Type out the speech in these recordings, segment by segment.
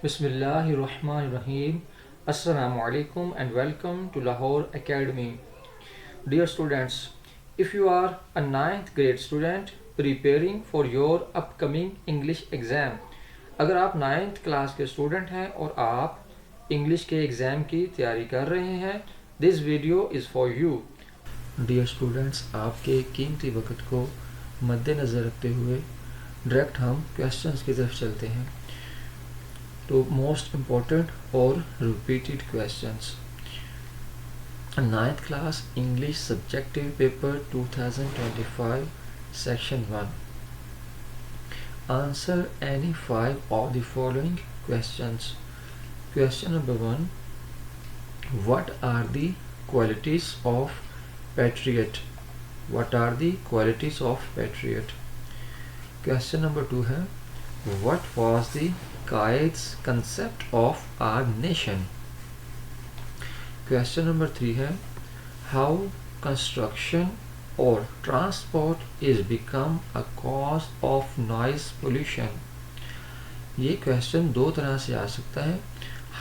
Bismillahirrahmanirrahim. Assalamu alaikum and welcome to Lahore Academy. Dear students, if you are a ninth grade student preparing for your upcoming English exam, अगर आप ninth class के student हैं और आप English के exam की तैयारी कर रहे हैं, this video is for you. Dear students, आपके कीमती वक्त को मद्देनज़र रखते हुए डायरेक्ट हम क्वेश्चंस की तरफ चलते हैं. तो मोस्ट इम्पॉर्टेंट और repeated questions. Ninth class English subjective paper 2025 section 1. Answer any 5 of the following questions. Question number 1. What are the qualities of patriot? What are the qualities of patriot? Question number 2 है, what was the Qaid's concept of our nation? Question number 3 है, how construction or transport is become a cause of noise pollution? ये question दो तरह से आ सकता है.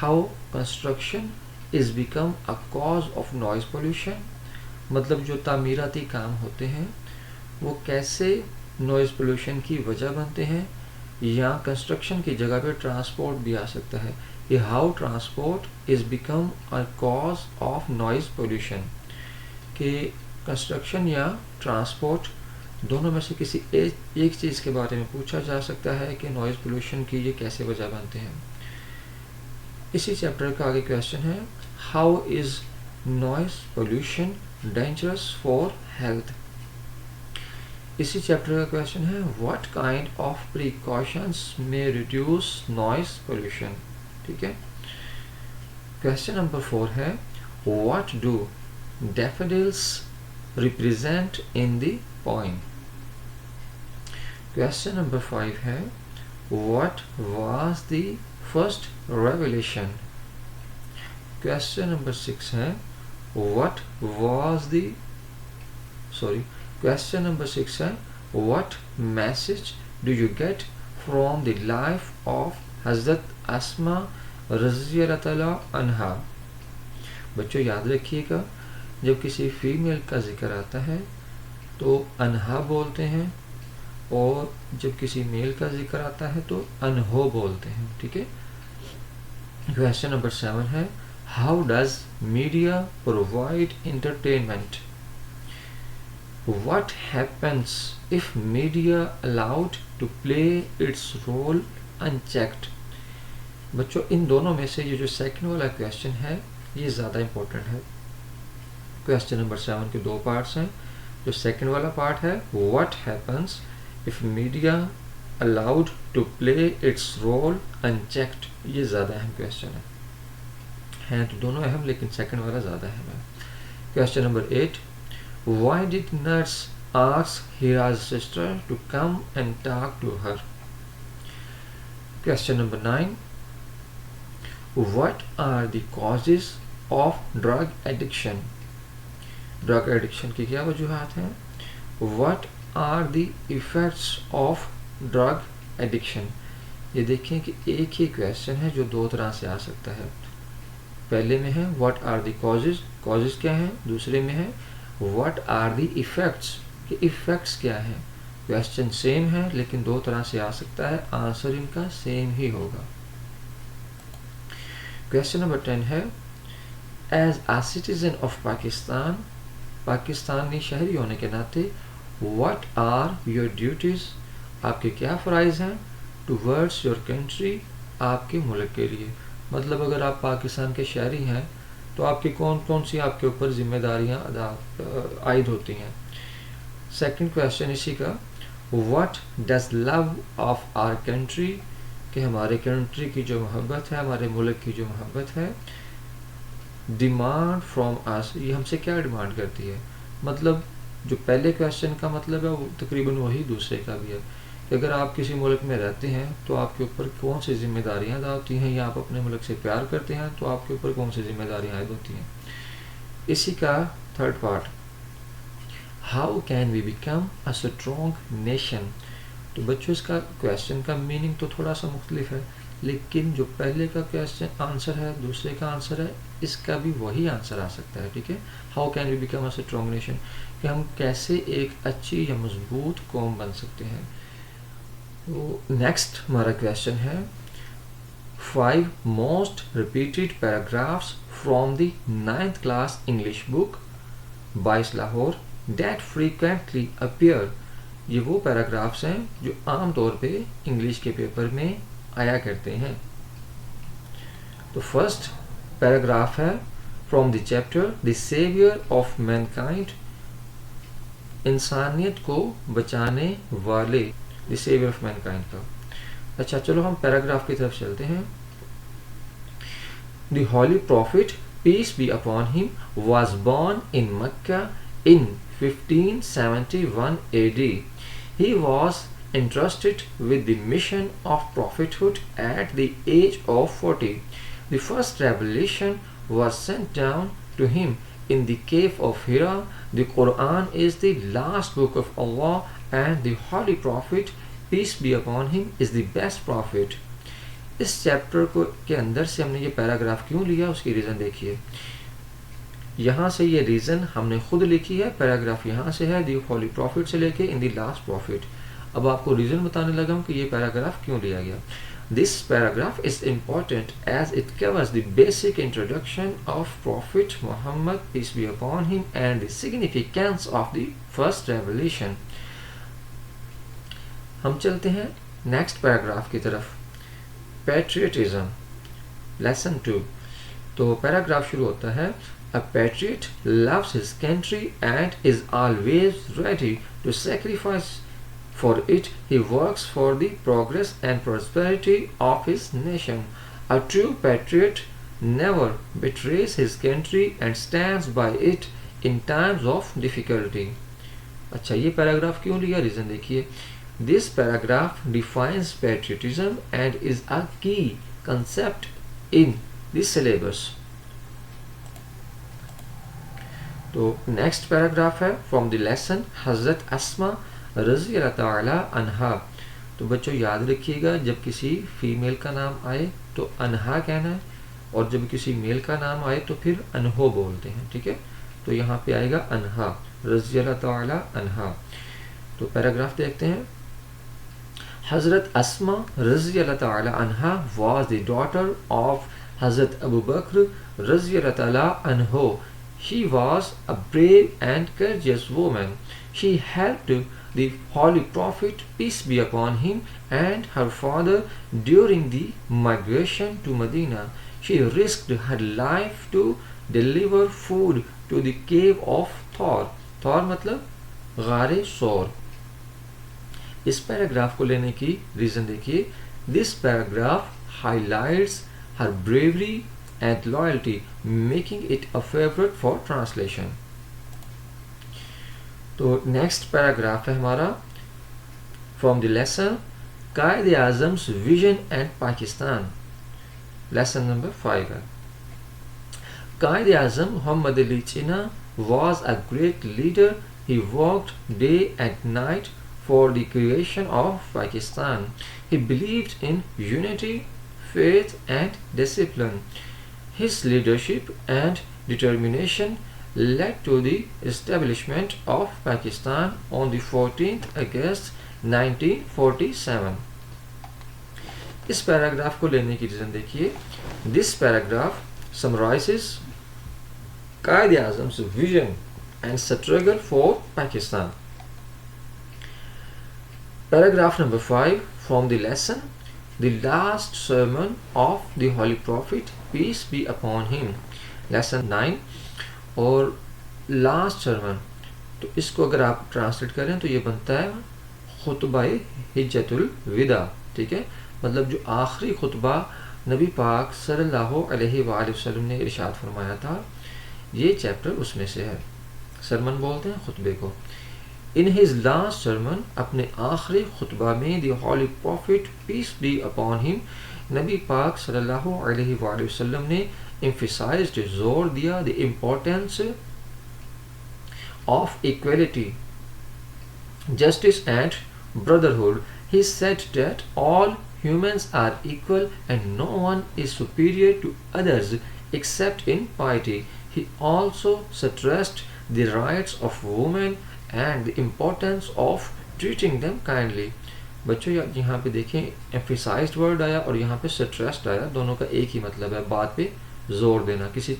How construction is become a cause of noise pollution, मतलब जो तामीराती काम होते हैं वो कैसे नॉइज़ पोल्यूशन की वजह बनते हैं, या कंस्ट्रक्शन की जगह पे ट्रांसपोर्ट भी आ सकता है. ये how transport is become a cause of noise pollution, कि कंस्ट्रक्शन या ट्रांसपोर्ट दोनों में से किसी एक चीज़ के बारे में पूछा जा सकता है कि नॉइज़ पोल्यूशन की ये कैसे वजह बनते हैं. इसी चैप्टर का आगे क्वेश्चन है, how is noise pollution dangerous for health. इसी चैप्टर का क्वेश्चन है, व्हाट काइंड ऑफ प्रिकॉशंस में रिड्यूस नॉइज़ पोल्यूशन. ठीक है. क्वेश्चन नंबर 4 है, what do daffodils represent in the poem. Question number 5 है, what was the first revelation. Question number 6 है, what was the Question number 6 है, what message do you get from the life of हज़रत अस्मा रज़ियल्लाहु अन्हा. बच्चों याद रखिएगा, जब किसी फीमेल का जिक्र आता है तो अन्हा बोलते हैं, और जब किसी मेल का जिक्र आता है तो अनहो बोलते हैं. ठीक है. क्वेश्चन नंबर 7 है, how does media provide entertainment. What happens if media allowed to play its role unchecked. बच्चों इन दोनों में से ये जो सेकंड वाला क्वेश्चन है ये ज़्यादा इम्पोर्टेंट है. क्वेश्चन नंबर 7 के दो पार्ट्स हैं. जो सेकंड वाला पार्ट है, what happens if media allowed to play its role unchecked, ये ज़्यादा अहम क्वेश्चन है तो दोनों अहम, लेकिन सेकंड वाला ज़्यादा अहम है. Question number 8, why did nurse ask Hira's sister to come and talk to her. Question number 9, what are the causes of drug addiction. drug addiction की क्या वजूहात हैं. what are the effects of drug addiction. ये देखें कि एक ही question है जो दो तरह से आ सकता है. पहले में है what are the causes, causes क्या है. दूसरे में है what are the effects, कि effects क्या है. क्वेश्चन सेम है लेकिन दो तरह से आ सकता है, आंसर इनका सेम ही होगा. क्वेश्चन नंबर 10 है, as a citizen of Pakistan, Pakistani शहरी होने के नाते, व्हाट आर योर ड्यूटीज, आपके क्या फ़राइज़ हैं, टूवर्ड्स योर कंट्री, आपके मुल्क के लिए. मतलब अगर आप पाकिस्तान के शहरी हैं तो आपकी कौन कौन सी आपके ऊपर जिम्मेदारियां आयद होती हैं. सेकंड क्वेश्चन इसी का, what does love of our country, कि हमारे कंट्री की जो मोहब्बत है, हमारे मुल्क की जो मोहब्बत है, डिमांड फ्रॉम अस, ये हमसे क्या डिमांड करती है. मतलब जो पहले क्वेश्चन का मतलब है वो तकरीबन वही दूसरे का भी है, कि अगर आप किसी मुल्क में रहते हैं तो आपके ऊपर कौन सी जिम्मेदारियां अदा होती हैं, या आप अपने मुल्क से प्यार करते हैं तो आपके ऊपर कौन सी जिम्मेदारियां आयद होती हैं. इसी का third part, how can we become a strong nation. तो बच्चों इसका क्वेश्चन का मीनिंग तो थोड़ा सा मुख्तलिफ है, लेकिन जो पहले का क्वेश्चन आंसर है, दूसरे का आंसर है, इसका भी वही आंसर आ सकता है, ठीक है। How can we become a strong nation, कि हम कैसे एक अच्छी या मजबूत कौम बन सकते हैं। तो नेक्स्ट हमारा क्वेश्चन है 5 most repeated paragraphs from the 9th class English book बाइस लाहौर दैट फ्रीक्वेंटली अपीयर। ये वो पैराग्राफ्स हैं जो आम तौर पे इंग्लिश के पेपर में आया करते हैं। तो फर्स्ट पैराग्राफ है from the chapter the saviour of mankind, इंसानियत को बचाने वाले, द सेवियर ऑफ मैनकाइंड का। अच्छा चलो हम पैराग्राफ की तरफ चलते हैं। The holy prophet peace be upon him was born in Mecca in 1571 AD. He was entrusted with the mission of prophethood at the age of 40. The first revelation was sent down to him in the cave of Hira. The Quran is the last book of Allah and the holy prophet, peace be upon him, is the best prophet. इस chapter को के अंदर से हमने ये paragraph क्यों लिया, उसकी रीज़न देखिए। यहाँ से ये रीज़न हमने खुद लिखी है, पैराग्राफ यहाँ से है दी होली प्रॉफिट से लेके इन दी लास्ट प्रॉफिट। अब आपको रीज़न बताने लगा हूँ कि ये पैराग्राफ क्यों लिया गया। This paragraph is important as it covers the basic introduction of prophet Muhammad peace be upon him and the significance of the first revelation. हम चलते हैं नेक्स्ट पैराग्राफ की तरफ। Patriotism lesson 2। तो पैराग्राफ शुरू होता है A patriot loves his country and is always ready to sacrifice for it. He works for the progress and prosperity of his nation. A true patriot never betrays his country and stands by it in times of difficulty. अच्छा ये paragraph क्यों लिया, reason देखिए। This paragraph defines patriotism and is a key concept in the syllabus. तो next paragraph है from the lesson हज़रत अस्मा रज़ी अल्लाह ताला अन्हा। तो बच्चों याद रखिएगा, जब किसी फीमेल का नाम आए तो अनहा कहना है, और जब किसी मेल का नाम आए तो फिर अनहो बोलते हैं, ठीक है। तो यहाँ पे आएगा अनहा, रज़ी अल्लाह ताला अन्हा। तो पैराग्राफ देखते हैं। हज़रत अस्मा रज़ी अल्लाह ताला अन्हा वाज द डॉटर ऑफ हज़रत अबू बकर रज़ी अल्लाह ताला अन्हो। She was a brave and courageous woman. She helped the Holy Prophet, peace be upon him, and her father during the migration to Medina. She risked her life to deliver food to the cave of Thor. Thor मतलब गारे सौर। इस paragraph को लेने की reason देखिए। This paragraph highlights her bravery and loyalty, making it a favorite for translation. तो next paragraph है हमारा from the lesson Quaid Azam's vision and Pakistan. Lesson number 5 है। कायद आज़म Mohammad Ali Jinnah was a great leader. He worked day and night for the creation of Pakistan. He believed in unity, faith and discipline. His leadership and determination led to the establishment of Pakistan on the 14th August 1947. इस paragraph को लेने की reason देखिए। This paragraph summarizes Quaid-e-Azam's vision and struggle for Pakistan. Paragraph number 5 from the lesson The last sermon of the Holy Prophet, peace be upon him. Lesson 9 और last sermon, तो इसको अगर आप ट्रांसलेट करें तो ये बनता है खुतबाए हिज्जतुल विदा, ठीक है। मतलब जो आखिरी खुतबा नबी पाक सल्लल्लाहु अलैहि वसल्लम ने इरशाद फरमाया था, ये चैप्टर उसमें से है। सरमन बोलते हैं खुतबे को। In his last sermon, अपने आखिरी खुतबा में the Holy Prophet, peace be upon him, नबी पाक सल्लल्लाहु अलैहि वसल्लम ने emphasized, जोर दिया the importance of equality, justice and brotherhood. He said that all humans are equal and no one is superior to others except in piety. He also stressed the rights of women and the importance of treating them kindly. बच्चों यहाँ पे देखें emphasized word आया और यहाँ पे stressed आया, दोनों का एक ही मतलब है, बात पे जोर देना। किसी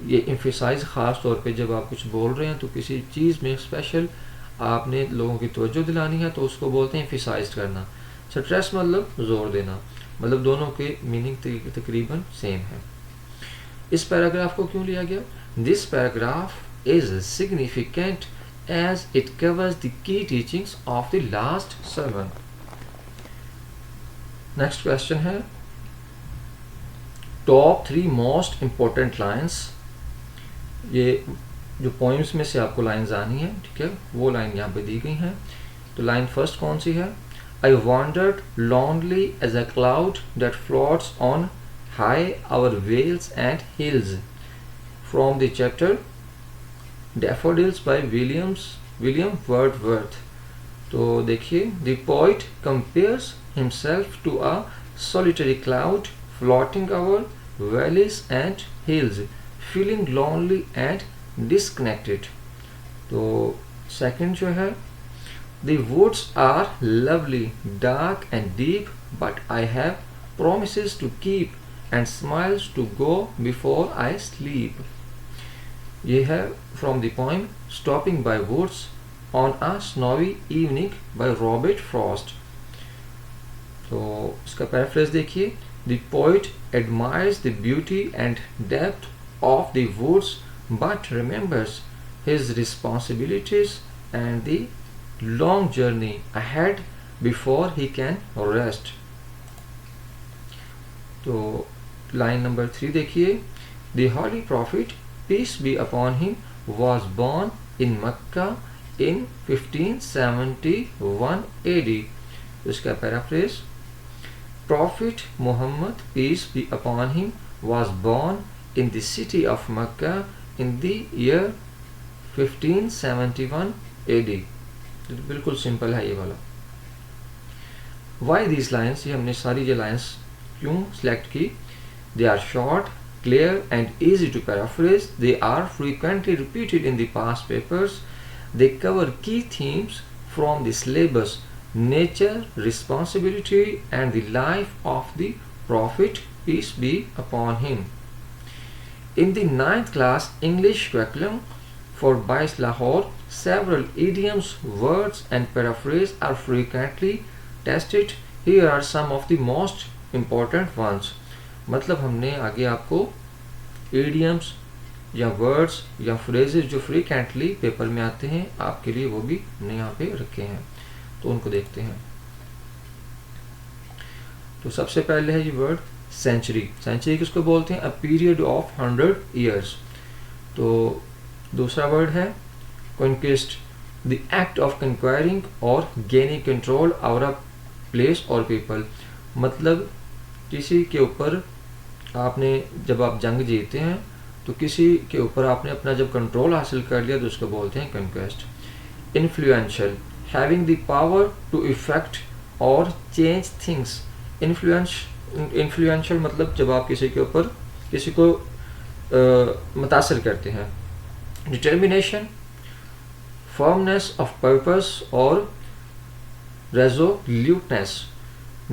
ये emphasize ख़ास तौर पे जब आप कुछ बोल रहे हैं तो किसी चीज़ में स्पेशल आपने लोगों की तवज्जो दिलानी है तो उसको बोलते हैं emphasized करना। स्ट्रेस मतलब जोर देना, मतलब दोनों के मीनिंग तकरीबन सेम है। इस पैराग्राफ को क्यों लिया गया? This paragraph is significant as it covers the key teachings of the last sermon. Next question है टॉप 3 मोस्ट इंपॉर्टेंट लाइन्स। ये जो पोइम्स में से आपको लाइन्स आनी है, ठीक है, वो लाइन यहाँ पे दी गई हैं। तो लाइन फर्स्ट कौन सी है? I wandered lonely as a cloud that floats on high over vales and hills. From the chapter Daffodils by William Wordsworth. तो देखिए, the poet compares himself to a solitary cloud floating over valleys and hills, feeling lonely and disconnected. तो second जो है, the woods are lovely, dark and deep, but I have promises to keep and smiles to go before I sleep. ये है from the poem Stopping by Woods on a Snowy Evening by Robert Frost. तो इसका paraphrase देखिए, the poet admires the beauty and depth of the woods but remembers his responsibilities and the long journey ahead before he can rest. तो line number 3 देखिए, the holy prophet peace be upon him was born in Mecca in 1571 AD. तो इसका paraphrase, Prophet Muhammad peace be upon him was born in the city of Mecca in the year 1571 AD. बिल्कुल simple है ये वाला। Why these lines? ये हमने सारी ये lines क्यों select की? They are short, clear and easy to paraphrase. They are frequently repeated in the past papers. They cover key themes from the syllabus, nature, responsibility and the life of the Prophet, peace be upon him. In the 9th class English curriculum for BAIS Lahore, several idioms, words and paraphrase are frequently tested. Here are some of the most important ones. मतलब हमने आगे आपको idioms या words या phrases जो frequently paper में आते हैं आपके लिए वो भी हमने यहाँ पे रखे हैं, तो उनको देखते हैं। तो सबसे पहले है ये वर्ड सेंचुरी। सेंचुरी किसको बोलते हैं? A period of 100 years. तो दूसरा वर्ड है conquest, the act of conquering or gaining control over a place or people। मतलब किसी के ऊपर आपने जब आप जंग जीते हैं तो किसी के ऊपर आपने अपना जब कंट्रोल हासिल कर लिया तो उसको बोलते हैं conquest। influential, having the power to affect or change things। influential मतलब जब आप किसी के ऊपर किसी को मुतासिर करते हैं। determination, firmness of purpose or resoluteness।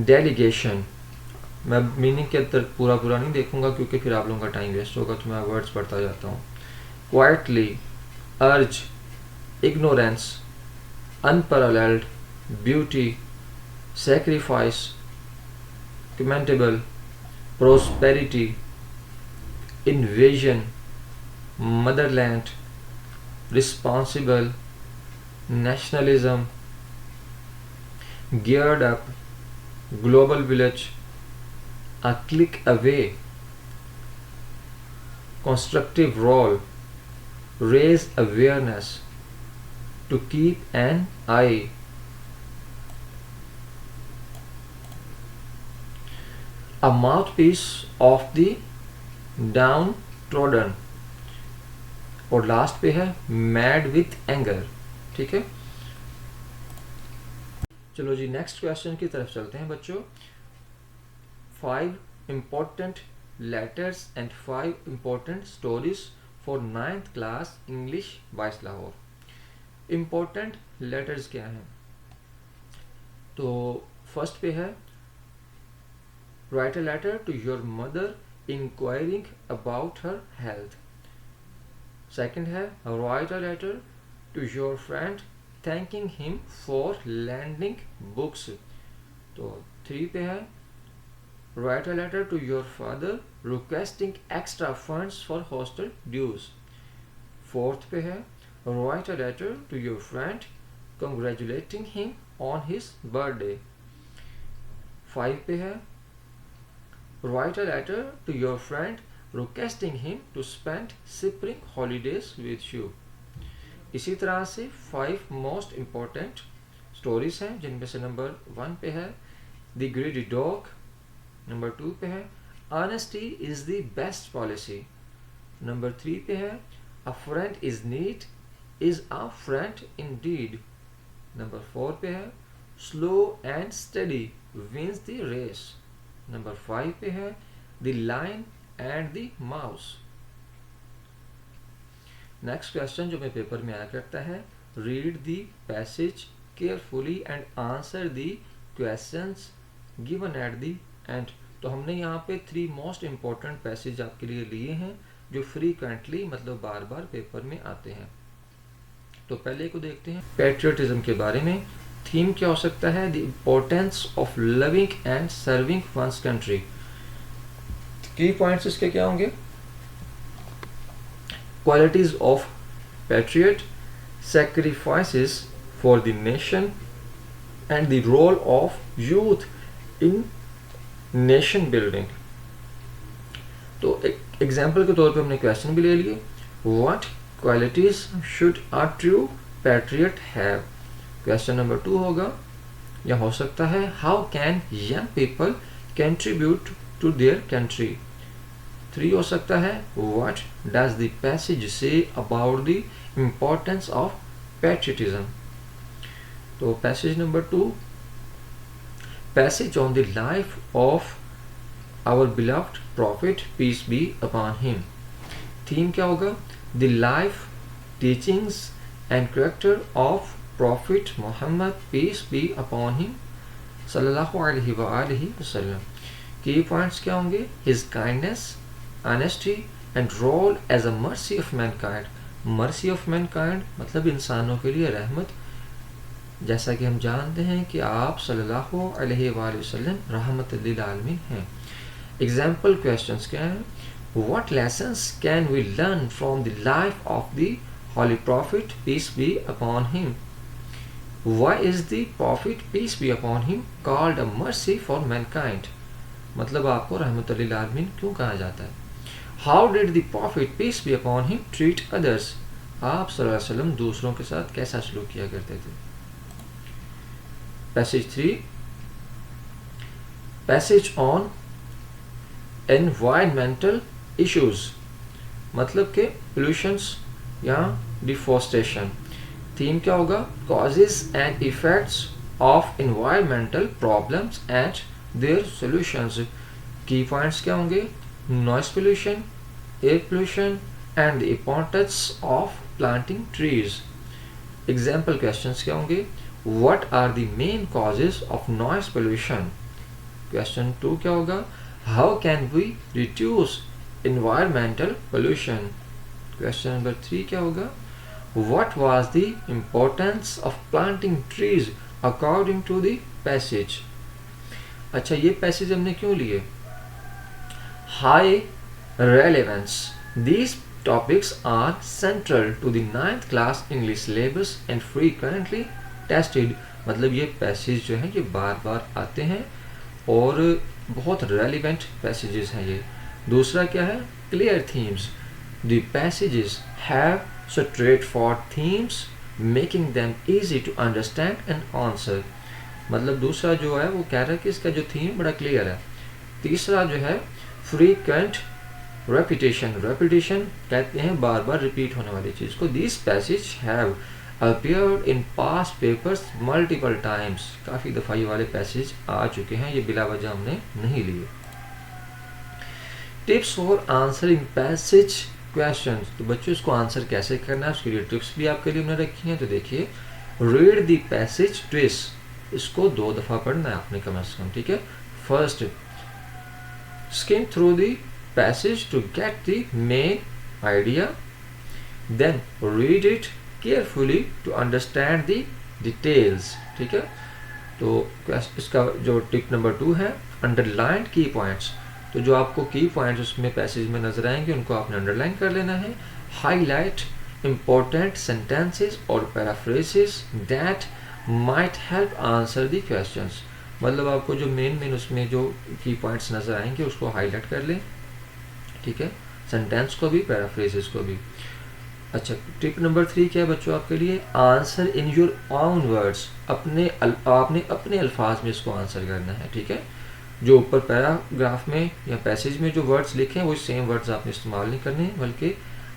delegation, मैं मीनिंग के अंदर पूरा नहीं देखूंगा क्योंकि फिर आप लोगों का टाइम वेस्ट होगा, तो मैं वर्ड्स पढ़ता जाता हूँ। quietly, urge, ignorance, unparalleled, beauty, sacrifice, commendable, prosperity, invasion, motherland, responsible, nationalism, geared up, global village, a click away, constructive role, raise awareness, to keep an eye, a mouthpiece of the downtrodden, और last पे है mad with anger. ठीक है, चलो जी next question की तरफ चलते हैं बच्चों। 5 important letters and 5 important stories for 9th class English Vice Lahore. Important letters क्या हैं? तो फर्स्ट पे है write a letter to your mother inquiring about her health. Second है write a letter to your friend thanking him for lending books. तो 3 पे है write a letter to your father requesting extra funds for hostel dues. 4th पे है write a letter to your friend congratulating him on his birthday. 5 पे है write a letter to your friend requesting him to spend spring holidays with you. इसी तरह से 5 most important stories हैं, जिनमें से नंबर 1 पे है द ग्रीडी डॉग, नंबर 2 पे है honesty is the best policy, number 3 पे है a friend is need is a friend indeed, number 4 पे है slow and steady wins the race, number 5 पे है the lion and the mouse. Next question जो मेरे पेपर में आया करता है read the passage carefully and answer the questions given at the end. तो हमने यहाँ पे 3 मोस्ट इम्पोर्टेंट पैसेज आपके लिए लिए हैं जो फ्रीक्वेंटली मतलब बार बार पेपर में आते हैं. तो पहले को देखते हैं पैट्रियटिज्म के बारे में. थीम क्या हो सकता है? The importance of loving and serving one's country. Key points इसके क्या होंगे? Qualities of patriot, sacrifices for the nation and the role of youth in nation building. तो एग्जाम्पल के तौर पे हमने क्वेश्चन भी ले लिए. What qualities should a true patriot have? Question number 2 होगा या हो सकता है How can young people contribute to their country? 3 हो सकता है What does the passage say about the importance of patriotism? तो passage number 2 passage on the life of our beloved prophet peace be upon him. Theme क्या होगा? The life, teachings and character of prophet Muhammad peace be upon him sallallahu alaihi wa alihi wasallam. Key points क्या होंगे? His kindness, honesty and role as a mercy of mankind. mercy of mankind मतलब इंसानों के लिए रहमत. जैसा कि हम जानते हैं कि आप सल्लल्लाहु अलैहि वसल्लम रहमत लिल आलमीन हैं. एग्जाम्पल क्वेश्चंस क्या हैं? What lessons can we learn from the life of the Holy Prophet peace be upon him? Why is the Prophet peace be upon him called a mercy for mankind? मतलब आपको रहमत लिल आलमीन क्यों कहा जाता है? How did the Prophet peace be upon him treat others? आप सल्लल्लाहु अलैहि वसल्लम दूसरों के साथ कैसा सलूक किया करते थे? Passage 3 Passage on environmental issues मतलब के pollutions या deforestation. थीम क्या होगा? Causes and effects of environmental problems and their solutions. की पॉइंट्स क्या होंगे? Noise pollution, air pollution and the importance of planting trees. Example questions क्या होंगे? What are the main causes of noise pollution? Question 2 क्या होगा? How can we reduce environmental pollution? Question number 3 क्या होगा? What was the importance of planting trees according to the passage? अच्छा ये passage हमने क्यों लिए? High relevance. These topics are central to the 9th class English syllabus and frequently tested. मतलब ये passage जो हैं ये बार बार आते हैं और बहुत रेलिवेंट पैसेजेस हैं ये. दूसरा क्या है? Clear themes. The passages have straightforward themes making them easy to understand and answer. मतलब दूसरा जो है वो कह रहा है कि इसका जो थीम बड़ा क्लियर है. तीसरा जो है frequent repetition. repetition कहते हैं बार बार रिपीट होने वाली चीज को. These passages have appeared in past papers multiple times. काफी दफा ये वाले पैसेज आ चुके हैं, ये बिला वजह हमने नहीं लिए. Tips for answering passage questions. तो बच्चों इसको आंसर कैसे करना है उसके लिए टिप्स भी आपके लिए हमने रखी हैं। तो देखिए, रीड द पैसेज ट्विस, इसको 2 दफ़ा पढ़ना है आपने कम से कम, ठीक है। First, skim through the passage to get the main idea, then read it carefully to understand the details, ठीक है। तो इसका जो टिप नंबर 2 है, अंडरलाइन की पॉइंट्स। तो जो आपको की पॉइंट्स उसमें पैसेज में नजर आएंगे उनको आपने अंडरलाइन कर लेना है। हाईलाइट इंपॉर्टेंट सेंटेंसेस और paraphrases that might help answer the questions. मतलब आपको जो मेन उसमें जो की पॉइंट्स नज़र आएंगे उसको हाईलाइट कर लें, ठीक है, सेंटेंस को भी पैराफ्रेजेस को भी। अच्छा, टिप नंबर 3 क्या है बच्चों आपके लिए, answer in your own words. आपने अपने अल्फाज में इसको आंसर करना है, ठीक है। जो ऊपर पैराग्राफ में या पैसेज में जो वर्ड्स लिखे हैं वो सेम वर्ड्स आपने इस्तेमाल नहीं करने हैं, बल्कि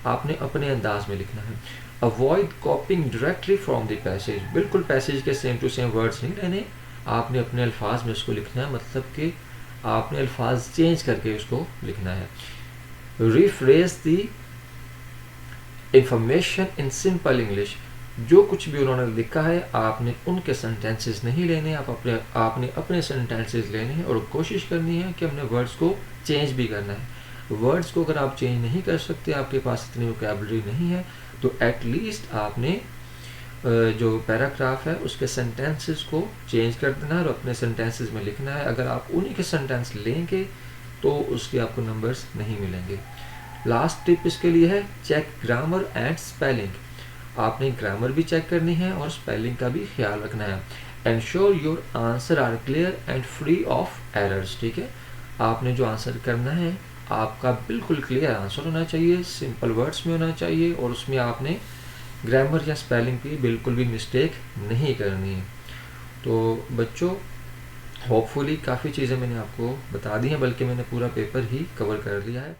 आपने अपने अंदाज में लिखना है। Avoid कॉपिंग directly from the passage, बिल्कुल पैसेज के सेम टू सेम वर्ड्स नहीं लेने, आपने अपने अल्फाज में उसको लिखना है, मतलब कि आपने अल्फाज चेंज करके उसको लिखना है। Rephrase the information in simple English, जो कुछ भी उन्होंने लिखा है आपने उनके सेंटेंसेस नहीं लेने, आपने अपने सेंटेंसेस लेने हैं और कोशिश करनी है कि अपने वर्ड्स को चेंज भी करना है। वर्ड्स को अगर आप चेंज नहीं कर सकते, आपके पास इतनी वोकैबुलरी नहीं है, तो एटलीस्ट आपने जो पैराग्राफ है उसके सेंटेंसेस को चेंज कर देना है और अपने सेंटेंसेस में लिखना है। अगर आप उन्हीं के सेंटेंस लेंगे तो उसके आपको नंबर्स नहीं मिलेंगे। लास्ट टिप इसके लिए है, चेक ग्रामर एंड स्पेलिंग। आपने ग्रामर भी चेक करनी है और स्पेलिंग का भी ख्याल रखना है। Ensure your answer are clear and free of errors, ठीक है। आपने जो आंसर करना है आपका बिल्कुल क्लियर आंसर होना चाहिए, सिंपल वर्ड्स में होना चाहिए और उसमें आपने ग्रामर या स्पेलिंग की बिल्कुल भी मिस्टेक नहीं करनी है। तो बच्चों होपफुली काफ़ी चीज़ें मैंने आपको बता दी हैं, बल्कि मैंने पूरा पेपर ही कवर कर लिया है।